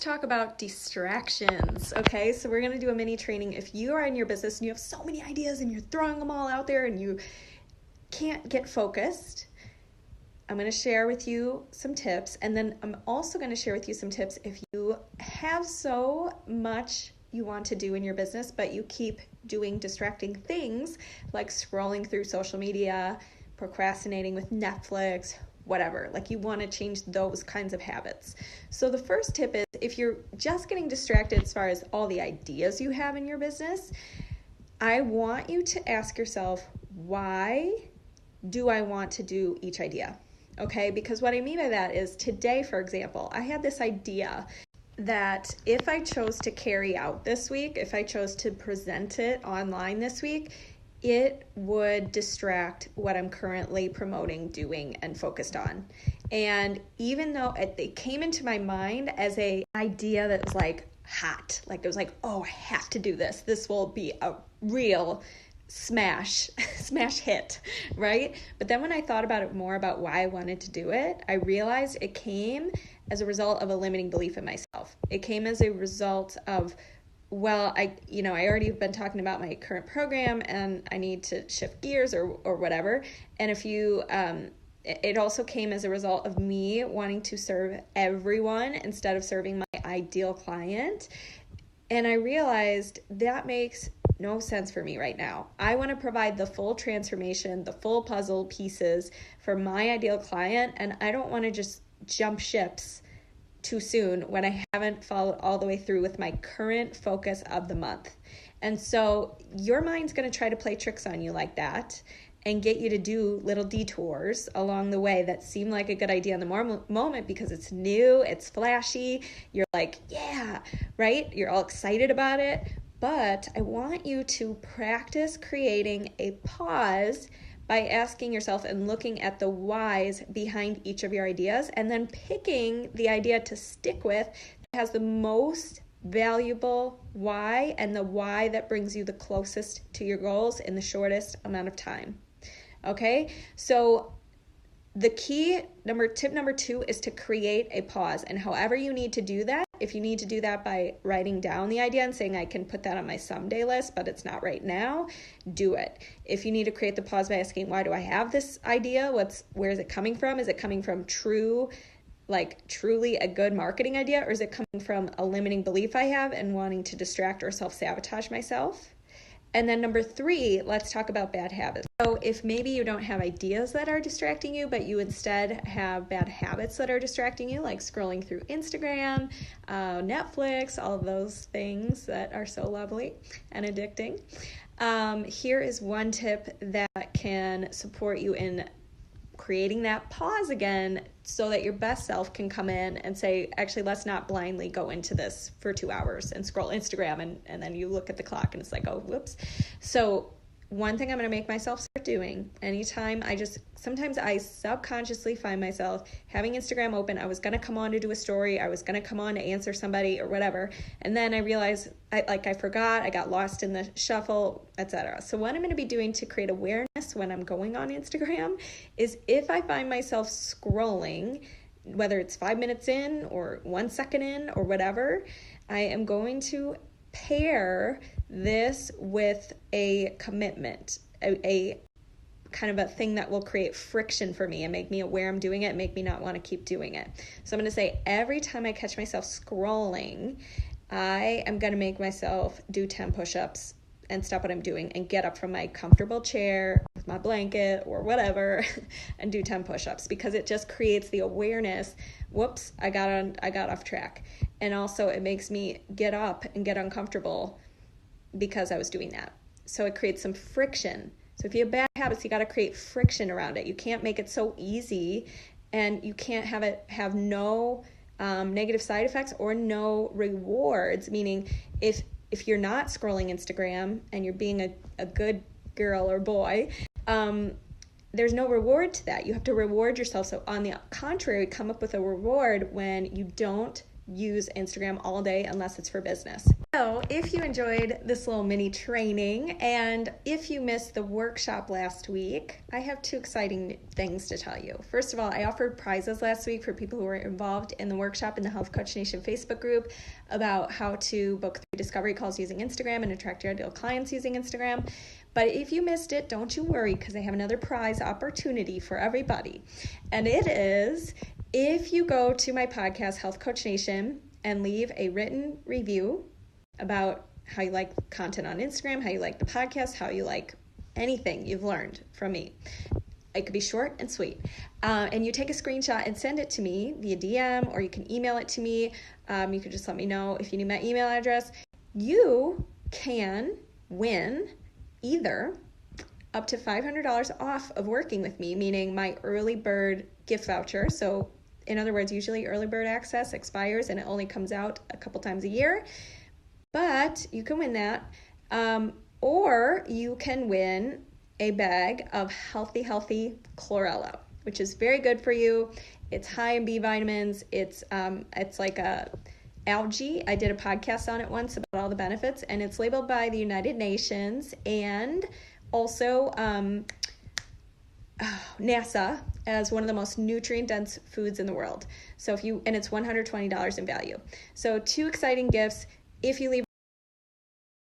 talk about distractions, okay? So we're going to do a mini training. If you are in your business and you have so many ideas and you're throwing them all out there and you can't get focused, I'm going to share with you some tips. And then I'm also going to share with you some tips if you have so much you want to do in your business, but you keep doing distracting things like scrolling through social media, procrastinating with Netflix, whatever. Like you want to change those kinds of habits. So the first tip is if you're just getting distracted as far as all the ideas you have in your business, I want you to ask yourself, why do I want to do each idea? Okay, because what I mean by that is today, for example, I had this idea that if I chose to carry out this week, if I chose to present it online this week, it would distract what I'm currently promoting, doing, and focused on. And even though it came into my mind as an idea that was like hot, like it was like, oh, I have to do this. This will be a real smash hit, right? But then when I thought about it more about why I wanted to do it, I realized it came as a result of a limiting belief in myself. It came as a result of, well, I already have been talking about my current program and I need to shift gears or whatever. And it also came as a result of me wanting to serve everyone instead of serving my ideal client. And I realized that makes no sense for me right now. I want to provide the full transformation, the full puzzle pieces for my ideal client, and I don't want to just jump ships too soon when I haven't followed all the way through with my current focus of the month. And so your mind's going to try to play tricks on you like that and get you to do little detours along the way that seem like a good idea in the moment because it's new, it's flashy, you're like, yeah, right? You're all excited about it. But I want you to practice creating a pause by asking yourself and looking at the whys behind each of your ideas and then picking the idea to stick with that has the most valuable why and the why that brings you the closest to your goals in the shortest amount of time. Okay, so the key tip number 2 is to create a pause. And however you need to do that, if you need to do that by writing down the idea and saying I can put that on my someday list, but it's not right now, do it. If you need to create the pause by asking, why do I have this idea? Where is it coming from? Is it coming from truly a good marketing idea? Or is it coming from a limiting belief I have and wanting to distract or self-sabotage myself? And then number 3, let's talk about bad habits. So if maybe you don't have ideas that are distracting you, but you instead have bad habits that are distracting you, like scrolling through Instagram, Netflix, all of those things that are so lovely and addicting, here is one tip that can support you in creating that pause again so that your best self can come in and say, actually, let's not blindly go into this for 2 hours and scroll Instagram and then you look at the clock and it's like, oh, whoops. So one thing I'm going to make myself start doing anytime sometimes I subconsciously find myself having Instagram open. I was going to come on to do a story. I was going to come on to answer somebody or whatever. And then I realized I forgot, I got lost in the shuffle, etc. So what I'm going to be doing to create awareness when I'm going on Instagram is if I find myself scrolling, whether it's 5 minutes in or 1 second in or whatever, I am going to pair this with a commitment, a kind of a thing that will create friction for me and make me aware I'm doing it and make me not want to keep doing it. So I'm going to say every time I catch myself scrolling, I am going to make myself do 10 push-ups and stop what I'm doing and get up from my comfortable chair with my blanket or whatever and do 10 push-ups because it just creates the awareness, whoops, I got off track. And also it makes me get up and get uncomfortable because I was doing that. So it creates some friction. So if you have bad habits, you got to create friction around it. You can't make it so easy and you can't have no negative side effects or no rewards, meaning if you're not scrolling Instagram and you're being a good girl or boy, there's no reward to that. You have to reward yourself. So on the contrary, come up with a reward when you don't use Instagram all day unless it's for business. So if you enjoyed this little mini training and if you missed the workshop last week, I have 2 exciting things to tell you. First of all, I offered prizes last week for people who were involved in the workshop in the Health Coach Nation Facebook group about how to book 3 discovery calls using Instagram and attract your ideal clients using Instagram. But if you missed it, don't you worry, because I have another prize opportunity for everybody. And it is, if you go to my podcast, Health Coach Nation, and leave a written review about how you like content on Instagram, how you like the podcast, how you like anything you've learned from me. It could be short and sweet. And you take a screenshot and send it to me via DM, or you can email it to me. You could just let me know if you need my email address. You can win either up to $500 off of working with me, meaning my early bird gift voucher. So in other words, usually early bird access expires and it only comes out a couple times a year, but you can win that. Or you can win a bag of healthy chlorella, which is very good for you. It's high in B vitamins. It's like a algae. I did a podcast on it once about all the benefits, and it's labeled by the United Nations and also NASA as one of the most nutrient-dense foods in the world. So and it's $120 in value. So 2 exciting gifts. If you leave